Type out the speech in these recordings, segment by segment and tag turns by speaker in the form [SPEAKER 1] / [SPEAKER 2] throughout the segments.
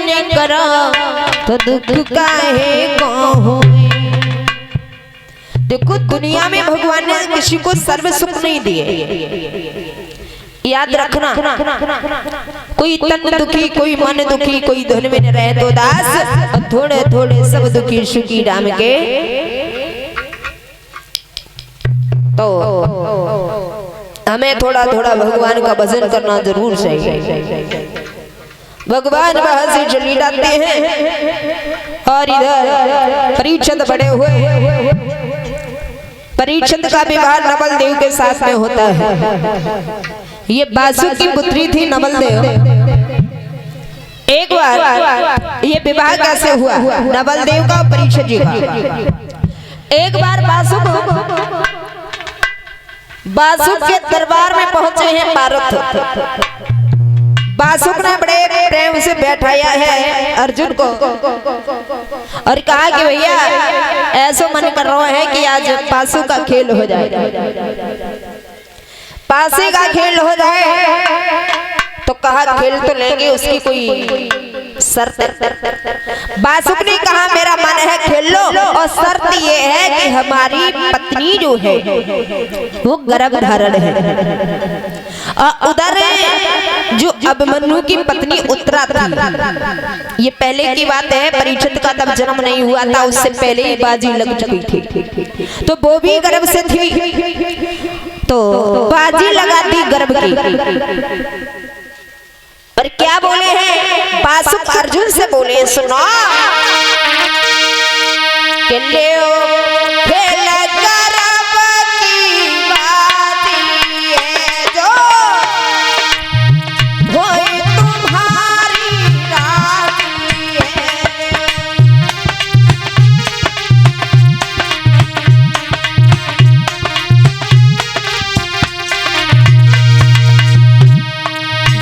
[SPEAKER 1] जने करो तो दुख काहे को होए। देखो दुनिया में भगवान ने किसी को सर्व सुख नहीं दिए, याद रखना। कोई तन दुखी, कोई मन दुखी, कोई धन में न रहे तो दास, और थोड़े थोड़े सब दुखी सुखी राम के। तो हमें थोड़ा थोड़ा भगवान का भजन करना जरूर चाहिए। भगवान वहां से चली जाते हैं और इधर परीक्षित बड़े हुए। परीक्षित का विवाह नवल देव के साथ में होता है। ये बासु की पुत्री थी नवल देव। एक बार ये विवाह कैसे हुआ नवल देव का और परीक्षित जी का। एक बार बासु के दरबार में पहुंचे हैं पार्थ। बासुक ने बड़े प्रेम से बैठाया है अर्जुन को और कहा कि भैया ऐसा मन कर रहा है कि आज पासु का खेल हो जाए, पासे का खेल हो जाए। तो कहा खेल तो लेंगे, उसकी कोई शर्त। बासुक ने कहा मेरा मन है खेल लो, और शर्त ये है कि हमारी पत्नी जो है वो गर्भ धारण है। और उधर जो अभिमन्यु की पत्नी उत्तरा थी, ये पहले की बात है, परीक्षित का तब जन्म नहीं हुआ था, उससे पहले ही बाजी लग चुकी थी। तो वो भी गर्भ से थी, तो बाजी लगाती गर्भ की। पर क्या बोले हैं बासुक अर्जुन से बोले, सुनो कि ले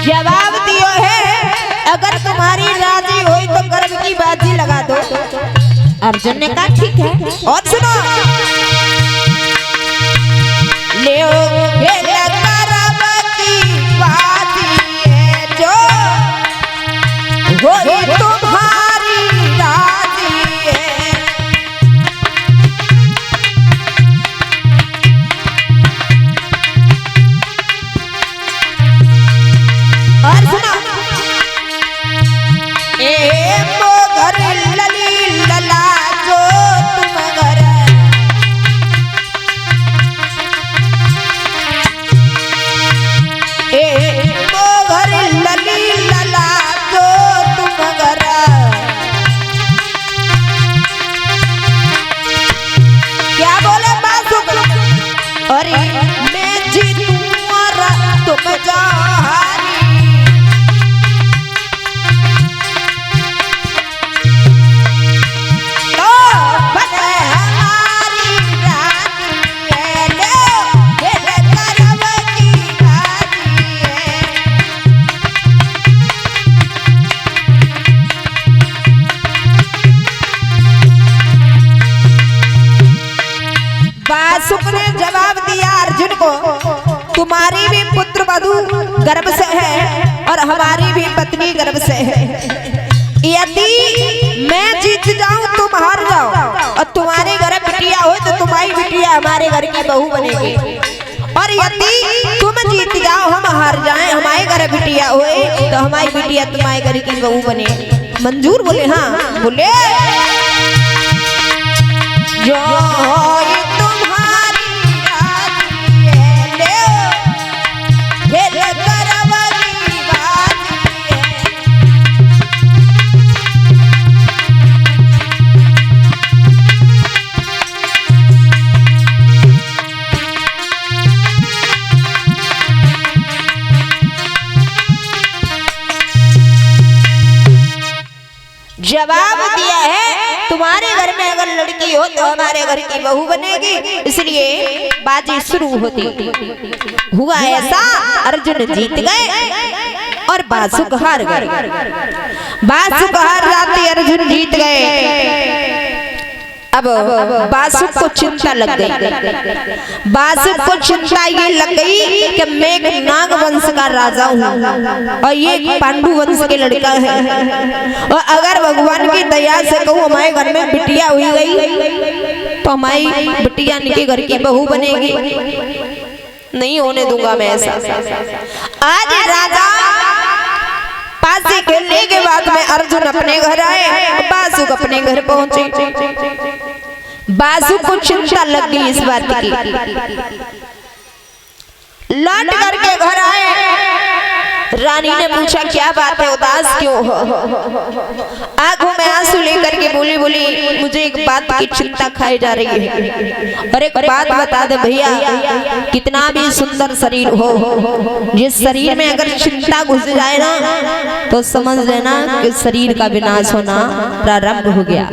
[SPEAKER 1] जवाब दियो है, अगर तुम्हारी राजी हुई तो गर्भ की बाजी लगा दो। अर्जुन ने कहा ठीक है। और सुनो ले गर्भ की बाजी है जो होई तुम्हारी राजी है। और सुनो घर लली लला जो तुम घर, घर लली लला जो तुम घर। क्या बोले बासुक, अरे मैं जीतूं और तुम जाओ। बासुक ने जवाब दिया अर्जुन को, तुम्हारी भी पुत्र वधू गर्भ से है और हमारी भी पत्नी गर्भ से है। यदि मैं जीत जाऊं तुम हार जाओ, और तुम्हारे घर बिटिया हो तो तुम्हारी बिटिया हमारे घर की बहू बनेगी, और यदि तुम जीत जाओ हम हार जाएं, हमारे घर बिटिया होए तो हमारी बिटिया तुम्हारे घर की बहू बने। मंजूर बोले हाँ बोले। जो जवाब दिया है, तुम्हारे घर में अगर लड़की हो तो हमारे घर की बहू बनेगी, इसलिए बाजी शुरू होती। हुआ ऐसा, अर्जुन जीत गए और बासुक हार गए। बासुक हार जाते अर्जुन जीत गए। अब बासुक को चिंता लग गई। बासुक को चिंता ये लग गई कि मैं एक नाग वंश का राजा हूँ और ये पांडु वंश के लड़का है, और अगर भगवान की दया से कहूँ हमारे घर में बिटिया हुई गई तो हमारी बिटिया इनके घर की बहू बनेगी, नहीं होने दूंगा मैं ऐसा। आज राजा पासी खेलने के बाद में अर्जुन अपने घर आए, बासुक अपने घर पहुंचे। बासुक को चिंता लग गई इस बात की। लौट करके घर आए, रानी ने पूछा क्या बात है, उदास क्यों हो? आंखों में आंसू लेकर के बोली मुझे एक बात की चिंता खाई जा रही है। और एक बात बता दे भैया, कितना भी सुंदर शरीर हो, जिस शरीर में अगर चिंता घुस जाए ना तो समझ लेना कि शरीर का विनाश होना प्रारंभ हो गया।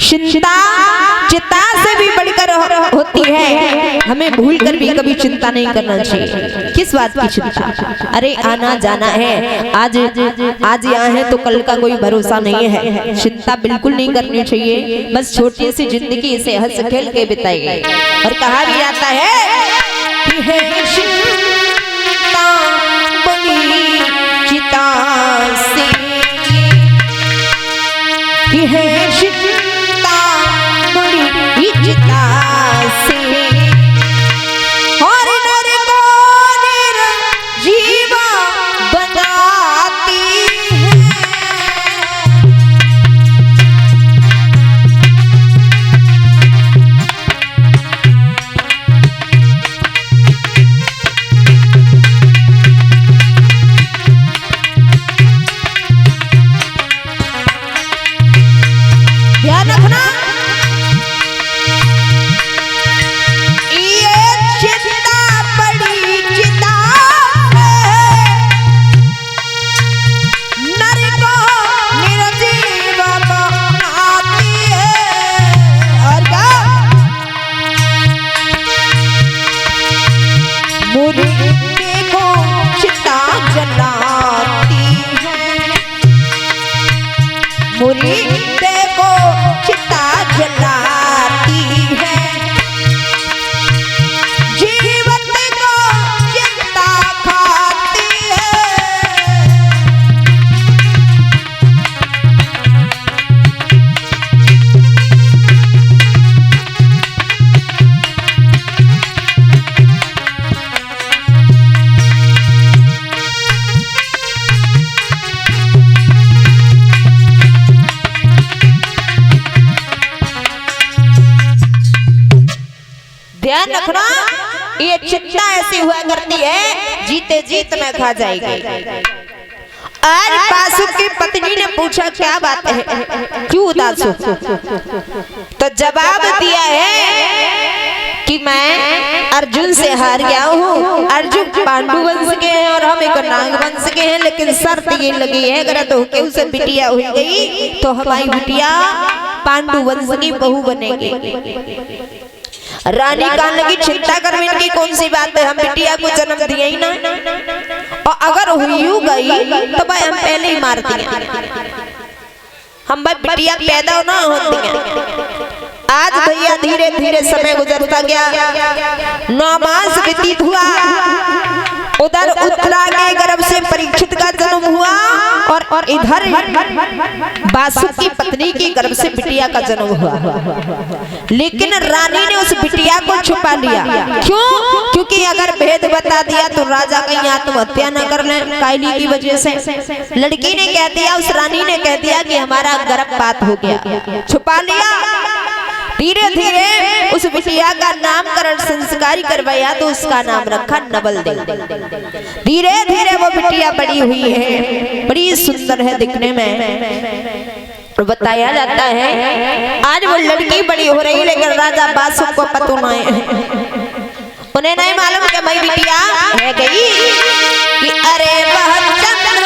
[SPEAKER 1] चिंता चिता से भी बढ़कर होती है, हमें भूल कर भी कभी चिंता नहीं करना चाहिए। किस बात की चिंता? अरे आना जाना है, आज यहाँ है तो कल का कोई भरोसा नहीं है। चिंता बिल्कुल नहीं करनी चाहिए, बस छोटी सी जिंदगी इसे हंस खेल के बिताइए। और कहा भी जाता है कि है चिंता बड़ी चिता से, कि है चिंता बड़ी चिता से, और नर को निर्जीव बनाती है। ध्यान रखना, मुरीदे को चिता जलाती है, जीवन को चिंता खाती है। ध्यान रखना, ये चिंता ऐसी हुआ करती है जीते जीत में खा जाएगी। आज बासुक की पत्नी ने पूछा क्या बात है, क्यों उदास हो? तो जवाब दिया है कि मैं अर्जुन से हार गया हूँ। अर्जुन पांडु वंश के हैं और हम एक नाग वंश के हैं, लेकिन शर्त ये लगी है अगर तो के उसे बिटिया हुई गई तो हमारी बिटिया पांडु वंश की बहू बनेगी। रानी कहने लगी चिंता कर, इनकी कौन सी बात है, हम बिटिया को जन्म दिया ही ना, और अगर हुई गई तो भाई हम पहले ही मार दिए, हम भाई बिटिया पैदा ना होती है। आज भैया धीरे धीरे समय गुजरता गया, 9 मास व्यतीत हुआ, उधर उत्तरा के गर्भ से परीक्षित का जन्म हुआ और इधर बासुक की पत्नी के गर्भ से बिटिया का जन्म हुआ। लेकिन रानी ने उस बिटिया को छुपा लिया। क्यों? क्योंकि अगर भेद बता दिया तो राजा कहीं आत्महत्या न कर ले कायली की वजह से। लड़की ने कह दिया, उस रानी ने कह दिया कि हमारा गर्भपात हो गया, छुपा लिया। धीरे धीरे उस बिटिया का नामकरण संस्कारी करवाया तो उसका नाम रखा नवल देव। धीरे धीरे वो बिटिया बड़ी हुई है, बड़ी सुंदर है दिखने में। बताया जाता है आज वो लड़की बड़ी हो रही, लेकिन राजा बासुक को पता नहीं, उन्हें नहीं मालूम कि मेरी बिटिया है गई कि अरे वह चंद्र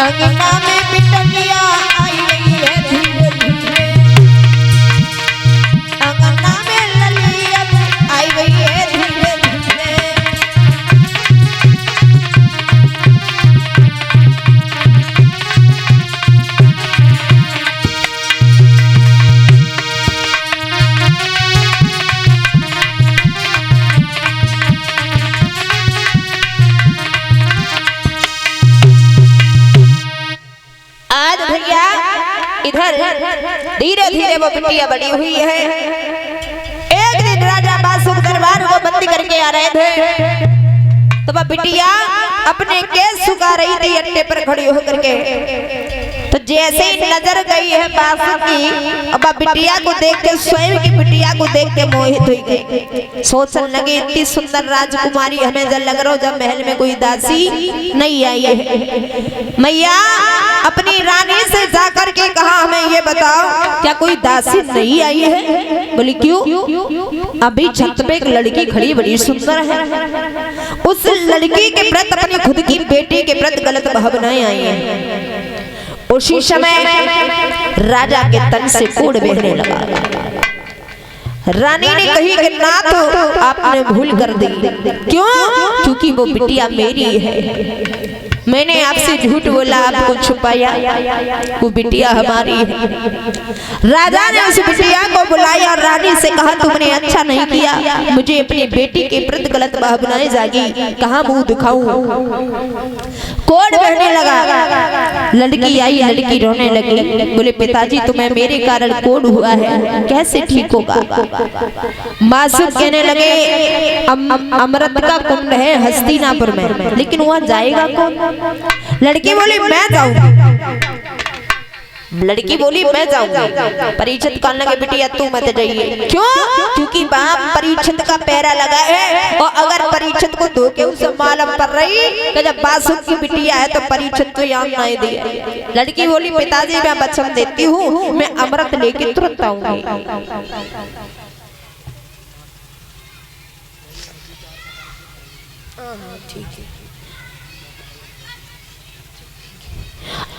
[SPEAKER 1] अंगना में बिटिया आई गई है धीरे धीरे, अंगना में ललिया आई गई है धीरे धीरे। आज भैया इधर धीरे धीरे वो बिटिया बड़ी हुई है। एक दिन राजा बासुक दरबार को बंदी करके आ रहे थे, तो वह बिटिया अपने केस सुखा रही थी अट्टे पर खड़ी होकर के। तो जैसे ही नजर गई है बासुक की, अब बिटिया को देख के, स्वयं की बिटिया को देख के मोहित हुई गई। सोचने लगी इतनी सुंदर राजकुमारी हमें जब लग रहा जब महल में कोई दासी नहीं आई है। मैया अपनी रानी से जाकर के कहा हमें ये बताओ क्या कोई दासी नहीं आई है? बोली क्यों? अभी छत पे एक लड़की खड़ी बड़ी सुंदर है, उस लड़की के प्रति अपनी खुद की बेटी के प्रति गलत भावनाएं आई हैं। उसी समय राजा के तन से कोढ़ बहने लगा। रानी ने कही कि नाथ आपने भूल कर दी। क्यों? क्योंकि वो बिटिया मेरी है, मैंने आपसे झूठ बोला, आपको छुपाया, वो बिटिया हमारी है। राजा ने उस बिटिया को बुलाया और रानी से कहा तुमने अच्छा नहीं किया, मुझे अपनी बेटी के प्रति गलत भावनाएं जागी, कहाँ मुंह दिखाऊं। कोढ़ बहने लगा। लड़की आई, लड़की रोने लगी। बोले पिताजी तुम्हें मेरे कारण कोढ़ हुआ है, कैसे ठीक होगा? बासुक कहने लगे अमृत का कुंड है हस्तिनापुर में, लेकिन वहाँ जाएगा कौन? लड़की बोली मैं जाऊंगी। लड़की बोली मैं जाऊंगी। परीक्षित कहने लगे बिटिया तू मत जाइए। क्यों? क्योंकि बाप परीक्षित का पैरा लगा है, और अगर परीक्षित को धोखे उसे मालूम पड़ रही कि जब बासुक की बिटिया है तो परीक्षित तो यहाँ नहीं दिए। लड़की बोली पिताजी मैं वचन देती हूँ, मैं अमृत लेके तुरंत आऊंगी। ठीक है।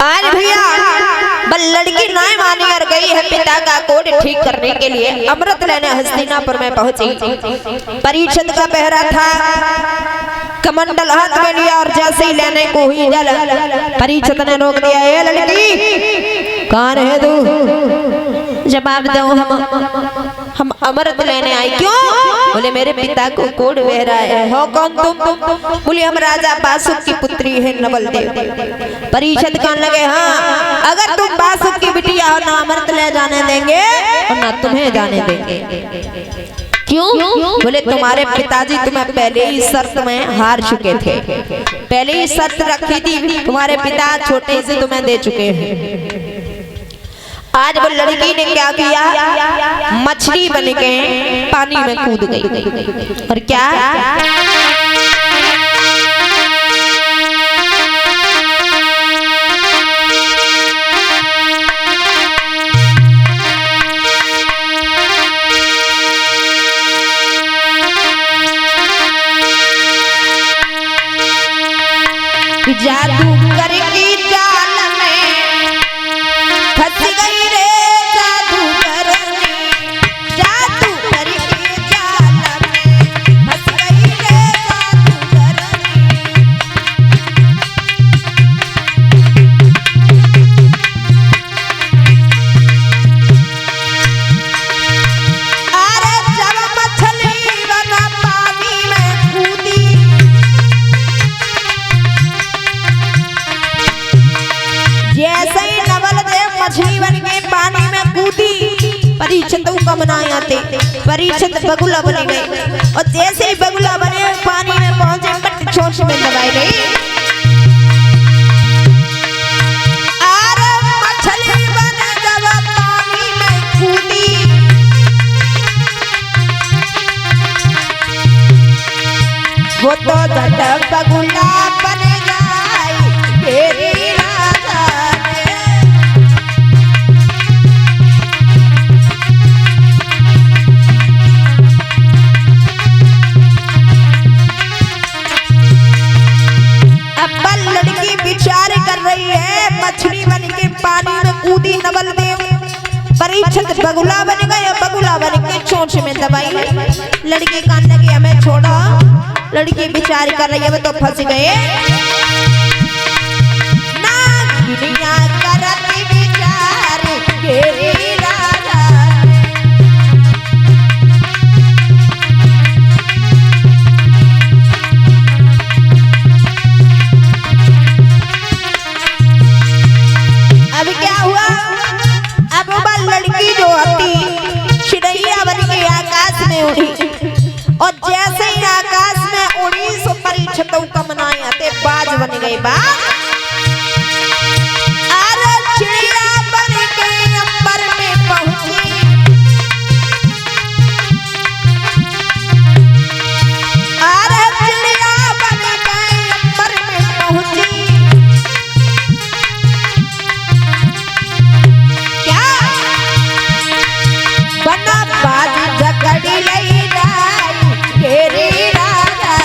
[SPEAKER 1] आज भैया बल लड़की नहीं मानी और गई है पिता का कोढ़ ठीक करने के लिए। अमृत लेने हस्तिनापुर में पहुंची। परीक्षित का पहरा था, कमंडल हाथ में लिया और जैसे ही लेने को हुई जल, परीक्षित ने रोक दिया। ये लड़की कौन है तू? जवाब दो। हम अमृत लेने आए। क्यों? बोले मेरे पिता को कोढ़ बह रहा है। हो कौन तुम? बोले हम राजा बासुक की पुत्री है नवल देव। परीक्षित कहने लगे हाँ अगर तुम बासुक की बिटिया हो ना अमृत ले जाने देंगे और ना तुम्हें जाने देंगे। क्यों? बोले तुम्हारे पिताजी तुम्हें पहले ही शर्त में हार चुके थे, पहले ही शर्त रखी थी, तुम्हारे पिता छोटे से तुम्हें दे चुके हैं। आज वो लड़की ने क्या किया? मछली बन के पानी में कूद गई। और क्या? जादू करके जाल में फंस गई रे, जादू करके जाल में फंस गई रे, जादू करके। अरे जब मछली बना पानी में कूदी, जैसे ही नवल देव मछली बन के पानी में कूदी, परीक्षित को बनाया थे। परीक्षित बगुला बन गए और जैसे ही बगुला बने पानी में पहुंचे पट चोंच में दबाई गई। अरे मछली बन जब पानी में कूदी, वो तो जब बगुला बन जाए गई है, मछली बन के पानी में कूदी नवल देव। परीक्षित बगुला बन गए, बगुला बन के चोंच में दबाई। लड़की कान लगी हमें छोड़ो, लड़की विचार कर रही है वो तो फंस गए। नागिनिया करती विचार के राजा, अब क्या हुआ? अब वो लड़की जो होती चिड़ैया बन के आकाश में उड़ी, और जैसे ही आकाश में उड़ी सो परीक्षितों का मनाए आते बाज बन गए। बाज अरे चिड़िया बन के अंबर में पहुंची, अरे चिड़िया बन के अंबर में पहुंची। क्या बना बाज जगड़ी लई घेरी राजा,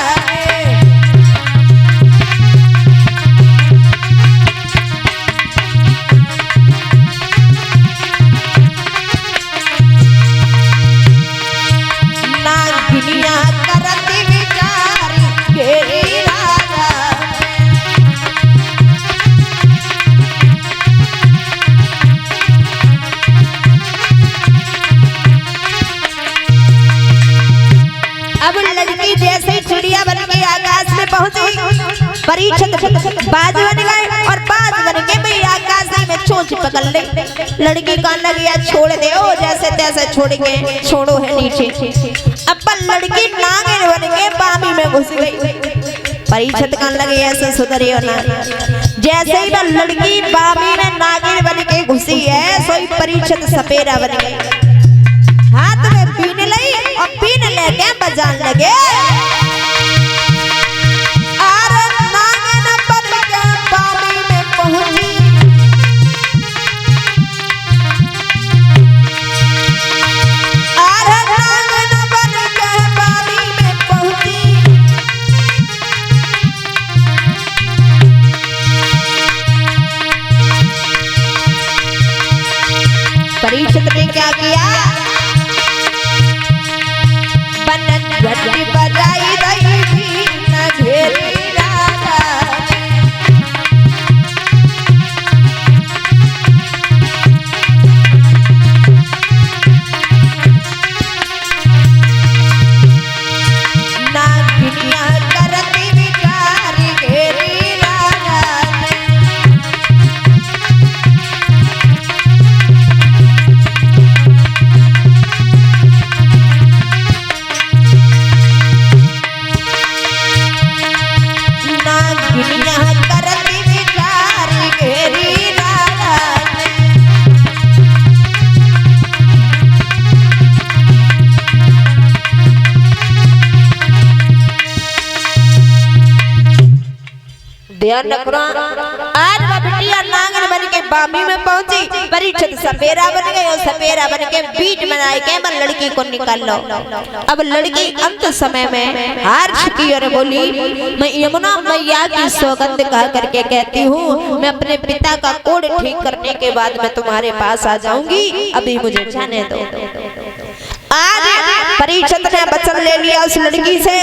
[SPEAKER 1] नागिनिया करती विचार घेरी राजा। अब लड़की जैसे ही चिड़िया बन के आकाश में पहुंची, परीक्षित बाज बन गए, और बाज बन के भी आकाश में चोंच पकड़ ले। लड़की कान लगी छोड़ दे, ओ जैसे तैसे छोड़ के छोड़ो है नीचे। अब लड़की नागिन बन के बामी में घुस गई। परीक्षित कान लगी ऐसे सुधरियो ना, जैसे ही वह लड़की बामी में नागिन बन के घुसी है, सोई परीक्षित सपेरा बन गई। हाथ में बीन ली और बीन लेके बजान लगे। अरे नागिन बन के बामी में पहुंची, अरे नागिन बन के बामी में पहुंची। परीक्षित ने क्या किया? घंटी बजाई रही न घेरी राजा, नागिनिया करती विचार घेरी राजा। ध्यान रखना, आज वह बिटिया नागिन बन के बामी में पहुंची। परीक्षित सपेरा बन गए, और सपेरा बन के बीच बनाए के मन लड़की को निकाल लो। अब लड़की अंत समय में हार चुकी और बोली, मैं यमुना मैया की सौगंध कह करके कहती हूँ, मैं अपने पिता का कोड ठीक करने के बाद मैं तुम्हारे पास आ जाऊंगी, अभी मुझे जाने दो। आज परीक्षित ने वचन ले लिया उस लड़की से।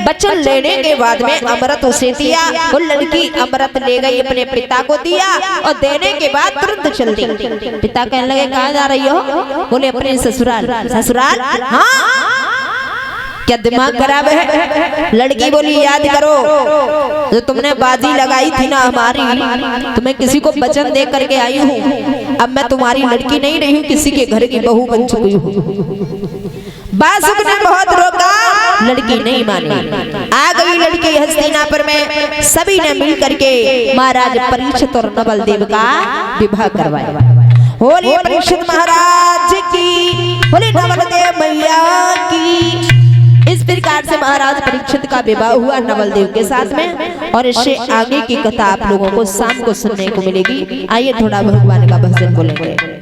[SPEAKER 1] वचन लेने के बाद में अमृत उसे दिया, वो लड़की अमृत ले गई अपने पिता को दिया, और देने के बाद तुरंत चल दी। पिता कहने लगे कहाँ जा रही हो? बोले अपने ससुराल। ससुराल? हाँ। क्या दिमाग खराब है? लड़की बोली याद करो जो तुमने बाजी लगाई थी ना हमारी, तुम्हें किसी को वचन दे करके आई हूँ, अब मैं तुम्हारी लड़की नहीं रही हूँ, किसी के घर की बहू बन चुकी हूँ। बासुक ने बहुत रोका, लड़की नहीं मानी। आ गई लड़की हस्तिनापुर में, सभी ने मिल करके महाराज परीक्षित और नवल देव का विवाह करवाया। होली परीक्षित महाराज की, होली नवल देव मैया की। इस प्रकार से महाराज परीक्षित का विवाह हुआ नवल देव के साथ में, और इससे आगे की कथा आप लोगों को शाम को सुनने को मिलेगी। आइए थोड़ा भगवान का भजन बोलेंगे।